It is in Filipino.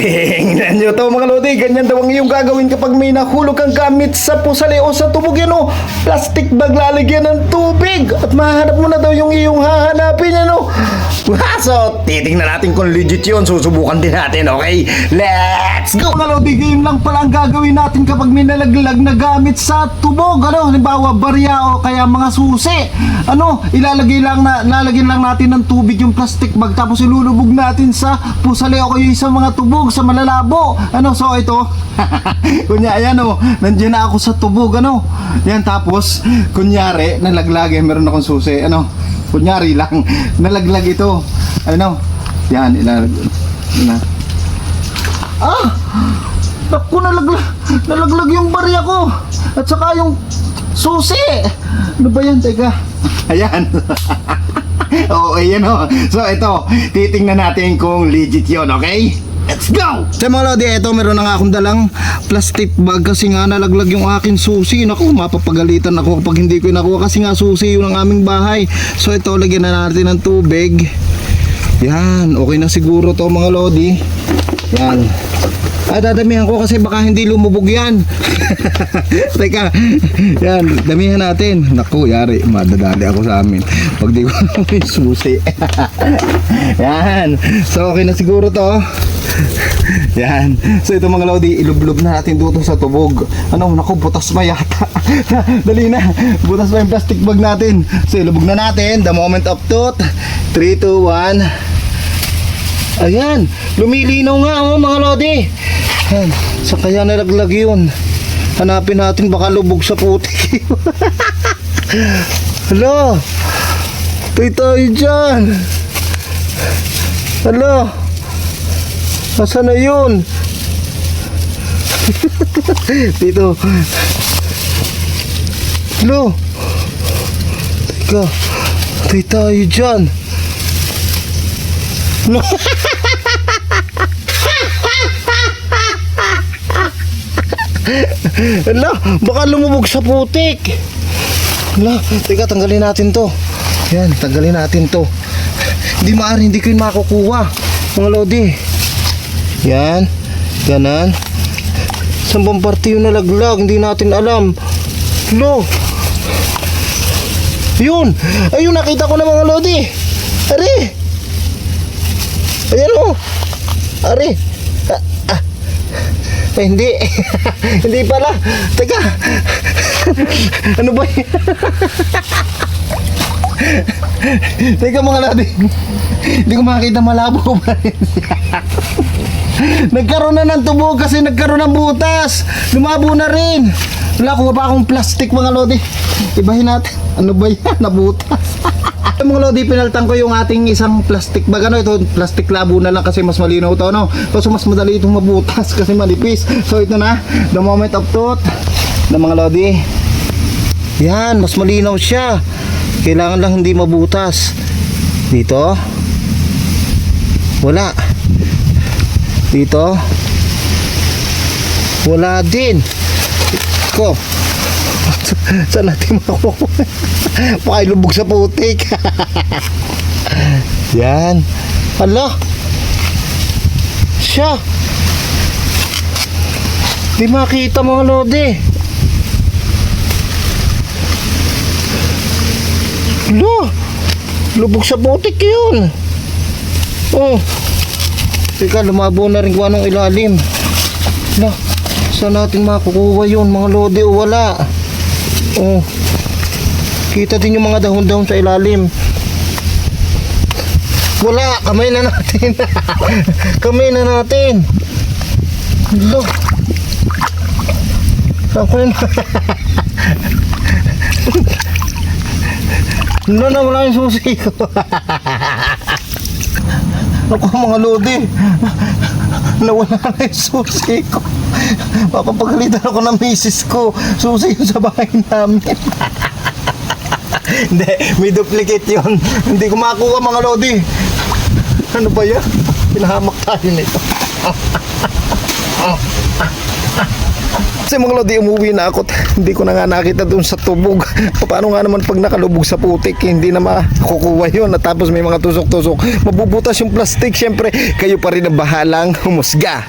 Tingnan nyo to mga lodi, ganyan daw ang iyong gagawin kapag may nahulog kang gamit sa pusali o sa tubog yan o. Plastic bag lalagyan ng tubig at mahanap mo na daw yung iyong hahanapin yan o. So, titingnan natin kung legit yun, susubukan din natin, okay? Let's go! Mga lodi, ganyan lang pala ang gagawin natin kapag may nalaglag na gamit sa tubog. Ano, halimbawa barya o kaya mga susi. Ano, lalagyan lang natin ng tubig yung plastic bag tapos ilulubog natin sa pusali o kaya sa mga tubog, sa malalabo. Ano, so ito, kunya, ayan o, nandiyan na ako sa tubog, ano. Yan, tapos, kunyari, nalaglag, meron akong susi, ano, kunyari lang, nalaglag ito, ano, yan, naku, nalaglag yung barya ko, at saka yung susi. Ano ba yan, teka, ayan. Oo, ayan o. So, ito, titingnan natin kung legit yun, okay? Let's go! Sa mga lodi, ito, meron na nga akong dalang plastic bag kasi nga nalaglag yung akin susi. Naku, mapapagalitan ako kapag hindi ko nakuha kasi nga susi yun ang aming bahay. So, ito, lagyan na natin ng tubig. Yan, okay na siguro to mga lodi. Yan. Dadamihan ko kasi baka hindi lumubog yan. Teka, yan, damihan natin. Naku, yari, madadali ako sa amin pag di ko namin susi. Yan, so okay na siguro to. Yan, so ito mga lodi, ilublob na natin dito sa tubog. Ano, naku, butas pa yata. Dali na, butas pa yung plastic bag natin. So ilubog na natin, the moment of truth. 3, 2, 1. Ayan, lumilinaw nga oh mga lodi. Yan, sa kaya nalaglag yun. Hanapin natin, baka lubog sa putik. Hala, tayo dyan. Hala, nasaan na yun? Dito. Hala, teka, tayo dyan. No. Hala, baka lumubog sa putik. Hala, teka, tanggalin natin to. Yan, tanggalin natin to. Hindi ko yun makukuha mga lodi. Yan, ganan. Saan bang parte yung nalaglag? Hindi natin alam. Hala, yun, ayun, nakita ko na mga lodi. Ari, ayan o. Ari, ay, hindi. Hindi pala. Teka. Ano ba yun? Teka mga lodi. Hindi ko makakita, malabo pa rin. Nagkaroon na ng tubog kasi nagkaroon ng butas. Lumabo na rin. Wala ko pa akong plastic mga lodi. Ibahin natin. Ano ba yan? Nabutas. Mga lodi, pinaltan ko yung ating isang plastic bag. Ano ito? Plastic labo na lang kasi mas malinaw ito, no? So mas madali itong mabutas kasi manipis. So ito na, the moment of truth ng mga lodi. Yan, mas malinaw siya. Kailangan lang hindi mabutas. Dito wala. Dito wala din. Ko, saan natin makukuha? Baka ilubog sa putik. Yan. Hala, siya. Di makita mga lodi. Hala, lubog sa putik yun. Oh, teka, lumabo na rin kung anong ilalim. Hala, saan natin makukuha yun mga lodi o wala? Oh, kita din yung mga dahon-dahon sa ilalim. Wala, kamay na natin. Kamay na natin. Hala, ako yun. Hala, wala yung susi ko. Ako mga lodi, nawala na yung susi ko. Papapagalitan ako ng misis ko. Susi yun sa bahay namin. Hindi, may duplicate yun. Hindi ko makuha mga lodi. Ano ba yan? Pinahamak tayo nito. Kasi mga lodi, umuwi na ako. Hindi ko na nga nakita dun sa tubog. Paano nga naman pag nakalubog sa putik, hindi na makukuha yun. At tapos may mga tusok-tusok, mabubutas yung plastic. Siyempre, kayo pa rin ang bahalang humusga.